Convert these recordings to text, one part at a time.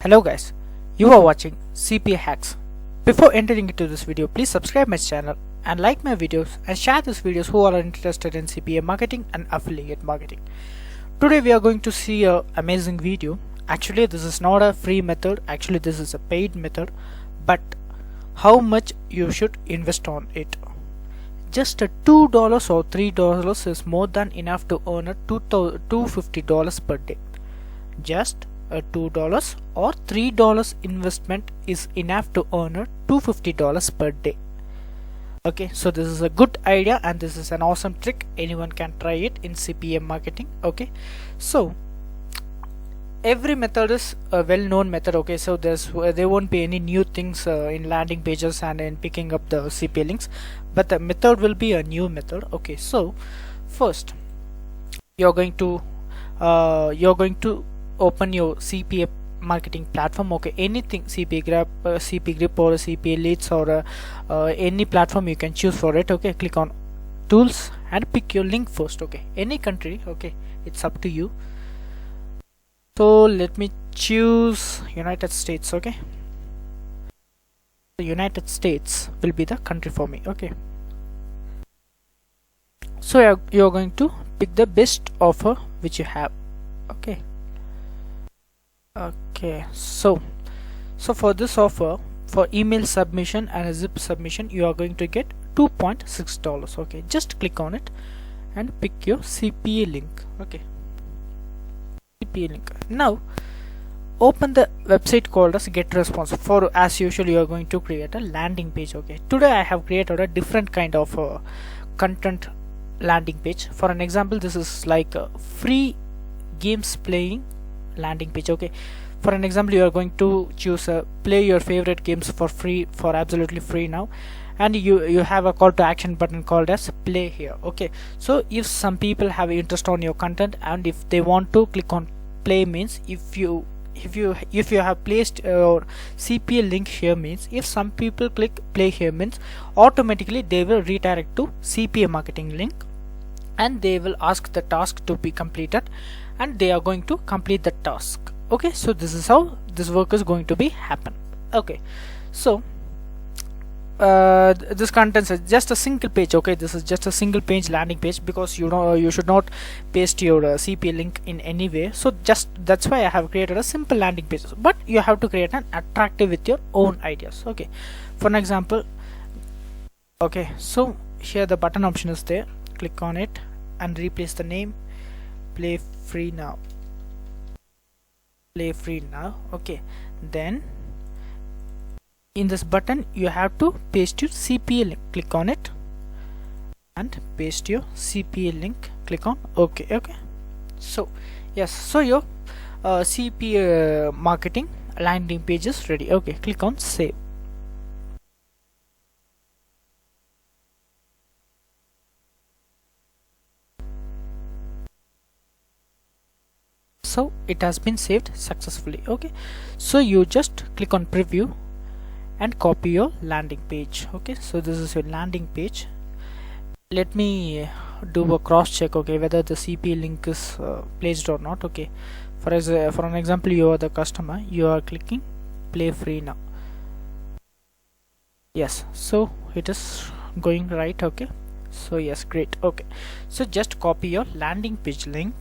Hello guys, you are watching CPA Hacks. Before entering into this video, please subscribe my channel and like my videos and share these videos who are interested in CPA marketing and affiliate marketing. Today we are going to see an amazing video. Actually this is not a free method, actually this is a paid method, but how much you should invest on it. Just a $2 or $3 is more than enough to earn a $250 per day. Just a $2 or $3 investment is enough to earn a $250 per day. Okay, so this is a good idea and this is an awesome trick. Anyone can try it in CPA marketing. Okay, so every method is a well-known method. Okay, so there won't be any new things in landing pages and in picking up the CPA links, but the method will be a new method. Okay, so first you're going to open your CPA marketing platform. Okay, anything, cpagrip or CPALEAD or any platform you can choose for it. Okay, click on tools and pick your link first. Okay, any country. Okay, it's up to you. So let me choose United States. Okay, the United States will be the country for me. Okay, so you're going to pick the best offer which you have. Okay, so for this offer, for email submission and a zip submission, you are going to get $2.6. okay, just click on it and pick your CPA link. Okay, CPA link. Now open the website called as get response. For as usual you are going to create a landing page. Okay, today I have created a different kind of content landing page. For an example, this is like a free games playing landing page. Okay, for an example, you are going to choose play your favorite games for free, for absolutely free now, and you have a call to action button called as play here. Okay, so if some people have interest on your content and if they want to click on play, means if you have placed your CPA link here, means if some people click play here, means automatically they will redirect to CPA marketing link and they will ask the task to be completed and they are going to complete the task. Okay, so this is how this work is going to be happen. Okay, so this content is just a single page. Okay, this is just a single page landing page, because you should not paste your CPA link in any way. So just that's why I have created a simple landing page, but you have to create an attractive with your own ideas. Okay, for an example, okay, so here the button option is there. Click on it and replace the name. Play free now. Play free now. Okay, then in this button you have to paste your CPA link. Click on it and paste your CPA link. Click on OK. Okay, so yes, so your CPA marketing landing page is ready. Okay, click on save. So it has been saved successfully. Okay, so you just click on preview and copy your landing page. Okay, so this is your landing page. Let me do a cross check, okay, whether the CPA link is placed or not. Okay, for an example, you are the customer, you are clicking play free now. Yes, so it is going right. Okay, so yes, great. Okay, so just copy your landing page link,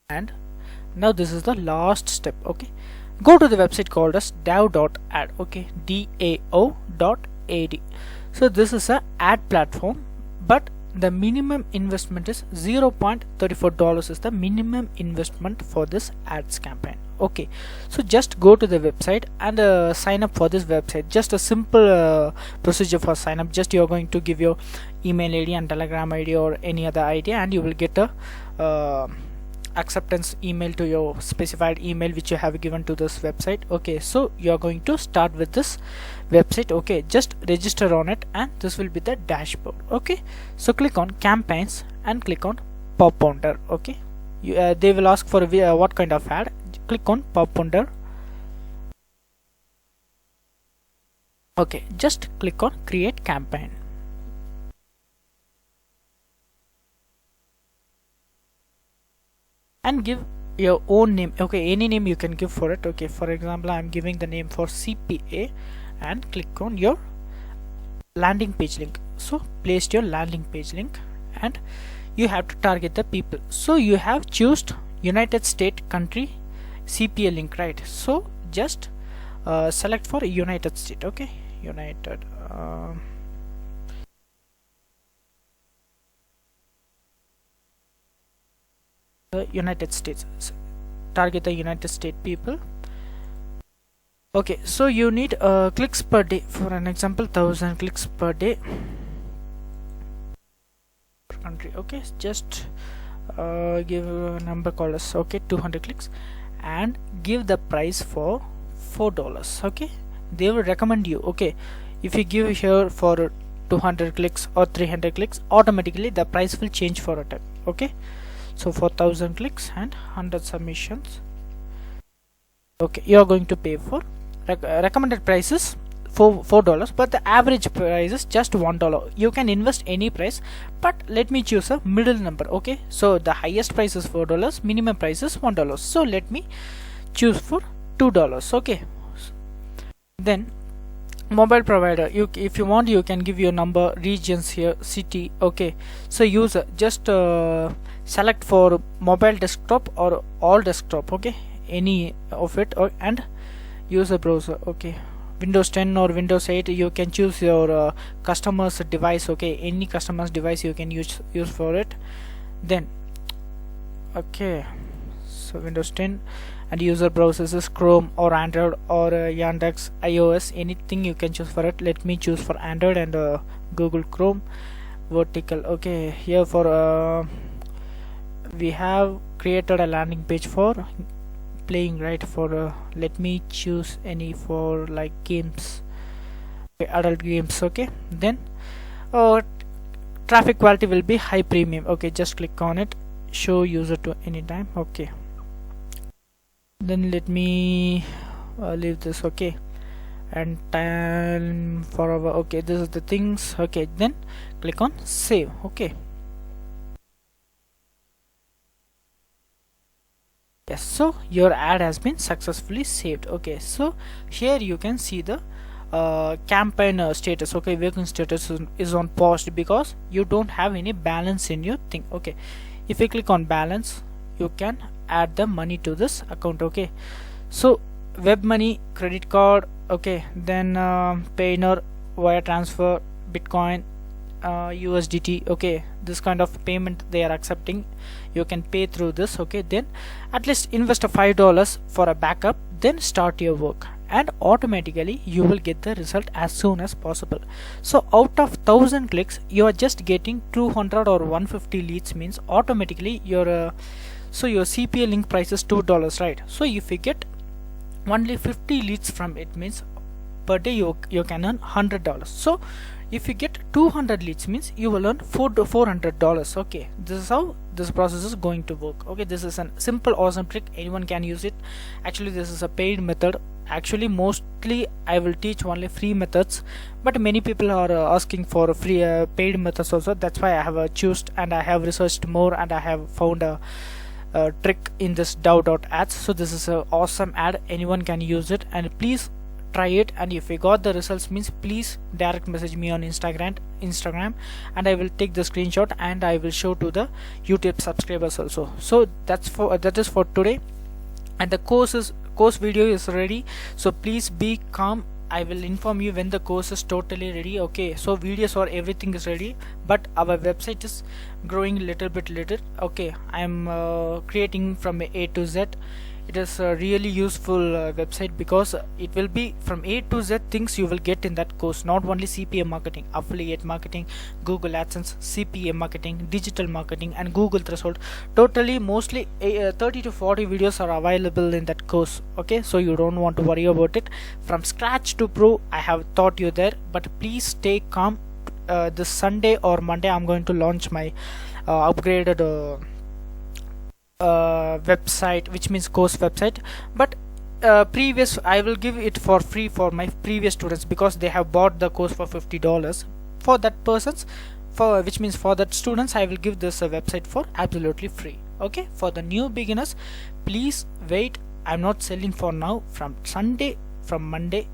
and now this is the last step. Okay, go to the website called as dao.ad. Okay, dao.ad. so this is a ad platform, but the minimum investment is $0.34 is the minimum investment for this ads campaign. Okay, so just go to the website and sign up for this website. Just a simple procedure for sign up. Just you are going to give your email ID and Telegram ID or any other ID, and you will get a acceptance email to your specified email which you have given to this website. Okay, so you are going to start with this website. Okay, just register on it and this will be the dashboard. Okay, so click on campaigns and click on pop pounder. Okay, they will ask for what kind of ad. Click on pop pounder. Okay, just click on create campaign. And give your own name. Okay, any name you can give for it. Okay, for example, I'm giving the name for CPA and click on your landing page link. So place your landing page link and you have to target the people. So you have choose United States country CPA link, right? So just select for United States. Okay, United United States. Target the United States people. Okay, so you need clicks per day. For an example, 1000 clicks per day per country. Okay, just give a number called as, okay, 200 clicks and give the price for $4. Okay, they will recommend you. Okay, if you give here for 200 clicks or 300 clicks, automatically the price will change for a time. Okay, so for 1000 clicks and 100 submissions, okay, you are going to pay for recommended prices for $4, but the average price is just $1. You can invest any price, but let me choose a middle number. Okay, so the highest price is $4, minimum price is $1, so let me choose for $2. Okay, then mobile provider, if you want, you can give your number, regions here, city. Okay, so user, just select for mobile desktop or all desktop. Okay, any of it, or and use a browser. Okay, Windows 10 or Windows 8, you can choose your customer's device. Okay, any customer's device you can use for it. Then okay, so Windows 10 and user browsers is Chrome or Android or Yandex, iOS, anything you can choose for it. Let me choose for Android and Google Chrome. Vertical. Okay, here for we have created a landing page for playing, right? For let me choose any for like games, okay, adult games. Okay, then traffic quality will be high premium. Okay, just click on it, show user to anytime. Okay, then let me leave this. Okay, and time for our, okay, this is the things. Okay, then click on save. Okay, yes, so your ad has been successfully saved. Okay, so here you can see the campaign status. Okay, working status is on paused because you don't have any balance in your thing. Okay, if you click on balance, you can add the money to this account. Okay, so web money, credit card. Okay, then Payoneer, wire transfer, Bitcoin, USDT. Okay, this kind of payment they are accepting, you can pay through this. Okay, then at least invest a $5 for a backup, then start your work, and automatically you will get the result as soon as possible. So out of 1000 clicks, you are just getting 200 or 150 leads, means automatically your so your CPA link price is $2, right? So if you get only 50 leads from it, means per day you can earn $100. So if you get 200 leads, means you will earn $400. Okay, this is how this process is going to work. Okay, this is a simple, awesome trick, anyone can use it. Actually, this is a paid method. Actually, mostly I will teach only free methods, but many people are asking for free paid methods also. That's why I have chosen, and I have researched more, and I have found a trick in this Dow.ads. So this is an awesome ad, anyone can use it, and please try it. And if you got the results, means please direct message me on Instagram, and I will take the screenshot and I will show to the YouTube subscribers also. So that is for today, and the course video is ready. So please be calm, I will inform you when the course is totally ready. Okay, so videos or everything is ready, but our website is growing little bit later. Okay, I am creating from A to Z. It is a really useful website, because it will be from A to Z things you will get in that course. Not only CPA marketing, affiliate marketing, Google AdSense, CPA marketing, digital marketing, and Google threshold. Totally mostly 30 to 40 videos are available in that course. Okay, so you don't want to worry about it. From scratch to pro, I have taught you there. But please stay calm. This Sunday or Monday I'm going to launch my upgraded website, which means course website. But previous, I will give it for free for my previous students, because they have bought the course for $50. For that persons, which means for that students, I will give this website for absolutely free. Okay, for the new beginners, please wait. I'm not selling for now. From Monday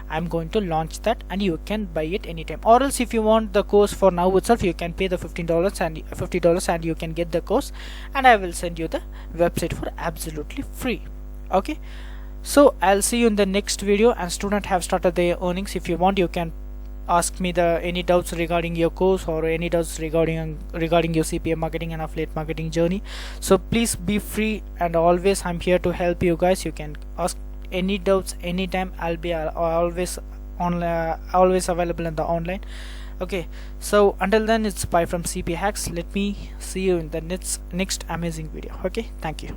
I'm going to launch that, and you can buy it anytime. Or else if you want the course for now itself, you can pay the $50 and $50 and you can get the course, and I will send you the website for absolutely free. Okay, so I'll see you in the next video. And students have started their earnings. If you want, you can ask me any doubts regarding your course or any doubts regarding your CPA marketing and affiliate marketing journey. So please be free, and always I'm here to help you guys. You can ask any doubts anytime. I'll be always available in the online. Okay, so until then, it's bye from Cpahacks. Let me see you in the next amazing video. Okay, thank you.